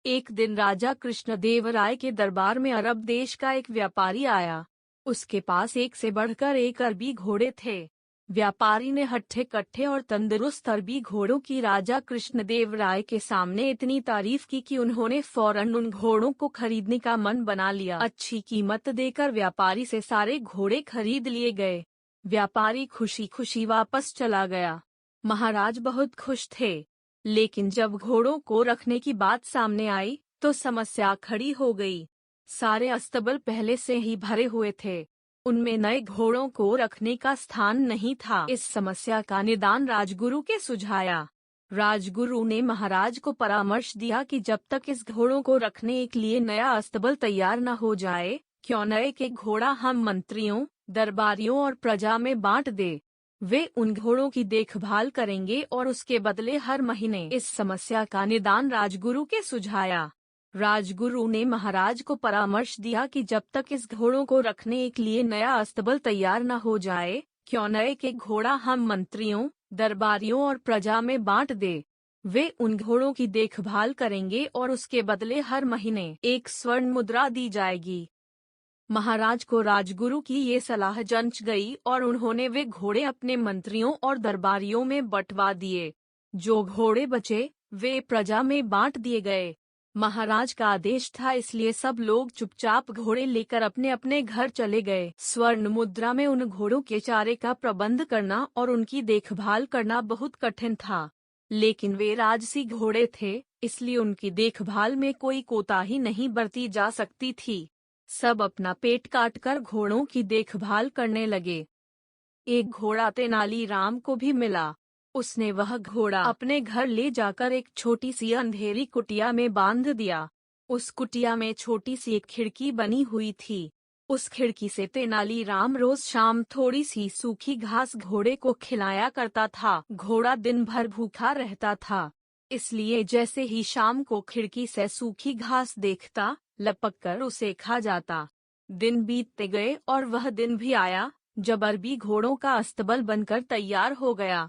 एक दिन राजा कृष्णदेवराय के दरबार में अरब देश का एक व्यापारी आया। उसके पास एक से बढ़कर एक अरबी घोड़े थे। व्यापारी ने हट्ठे कट्ठे और तंदुरुस्त अरबी घोड़ों की राजा कृष्णदेवराय के सामने इतनी तारीफ की कि उन्होंने फौरन उन घोड़ों को खरीदने का मन बना लिया। अच्छी कीमत देकर व्यापारी से सारे घोड़े खरीद लिए गए। व्यापारी खुशी खुशी वापस चला गया। महाराज बहुत खुश थे, लेकिन जब घोड़ों को रखने की बात सामने आई तो समस्या खड़ी हो गई। सारे अस्तबल पहले से ही भरे हुए थे, उनमें नए घोड़ों को रखने का स्थान नहीं था। इस समस्या का निदान राजगुरु के सुझाया। राजगुरु ने महाराज को परामर्श दिया कि जब तक इस घोड़ों को रखने के लिए नया अस्तबल तैयार न हो जाए, क्यों न एक एक घोड़ा हम मंत्रियों, दरबारियों और प्रजा में बांट दे। वे उन घोड़ों की देखभाल करेंगे और उसके बदले हर महीने। इस समस्या का निदान राजगुरु के सुझाया। राजगुरु ने महाराज को परामर्श दिया कि जब तक इस घोड़ों को रखने के लिए नया अस्तबल तैयार न हो जाए, क्यों न एक एक घोड़ा हम मंत्रियों, दरबारियों और प्रजा में बांट दे। वे उन घोड़ों की देखभाल करेंगे और उसके बदले हर महीने एक स्वर्ण मुद्रा दी जाएगी। महाराज को राजगुरु की ये सलाह जंच गई और उन्होंने वे घोड़े अपने मंत्रियों और दरबारियों में बंटवा दिए। जो घोड़े बचे वे प्रजा में बांट दिए गए। महाराज का आदेश था, इसलिए सब लोग चुपचाप घोड़े लेकर अपने अपने घर चले गए। स्वर्ण मुद्रा में उन घोड़ों के चारे का प्रबंध करना और उनकी देखभाल करना बहुत कठिन था, लेकिन वे राजसी घोड़े थे, इसलिए उनकी देखभाल में कोई कोताही नहीं बरती जा सकती थी। सब अपना पेट काटकर घोड़ों की देखभाल करने लगे। एक घोड़ा तेनालीराम को भी मिला। उसने वह घोड़ा अपने घर ले जाकर एक छोटी सी अंधेरी कुटिया में बांध दिया। उस कुटिया में छोटी सी एक खिड़की बनी हुई थी। उस खिड़की से तेनालीराम रोज शाम थोड़ी सी सूखी घास घोड़े को खिलाया करता था। घोड़ा दिन भर भूखा रहता था, इसलिए जैसे ही शाम को खिड़की से सूखी घास देखता, लपककर उसे खा जाता। दिन बीतते गए और वह दिन भी आया जब अरबी घोड़ों का अस्तबल बनकर तैयार हो गया।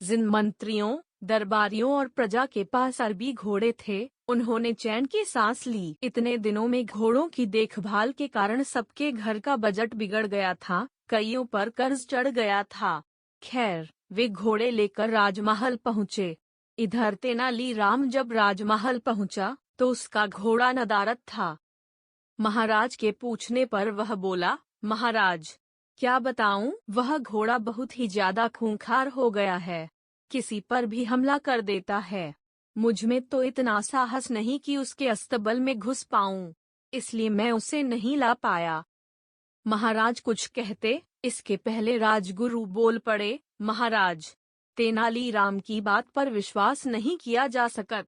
जिन मंत्रियों, दरबारियों और प्रजा के पास अरबी घोड़े थे, उन्होंने चैन की सांस ली। इतने दिनों में घोड़ों की देखभाल के कारण सबके घर का बजट बिगड़ गया था, कईयों पर कर्ज चढ़ गया था। खैर, वे घोड़े लेकर राजमहल पहुँचे। इधर तेनालीराम जब राजमहल पहुँचा तो उसका घोड़ा नदारद था। महाराज के पूछने पर वह बोला, महाराज, क्या बताऊं, वह घोड़ा बहुत ही ज्यादा खूंखार हो गया है, किसी पर भी हमला कर देता है। मुझ में तो इतना साहस नहीं कि उसके अस्तबल में घुस पाऊं, इसलिए मैं उसे नहीं ला पाया। महाराज कुछ कहते, इसके पहले राजगुरु बोल पड़े, महाराज, तेनालीराम की बात पर विश्वास नहीं किया जा सकता।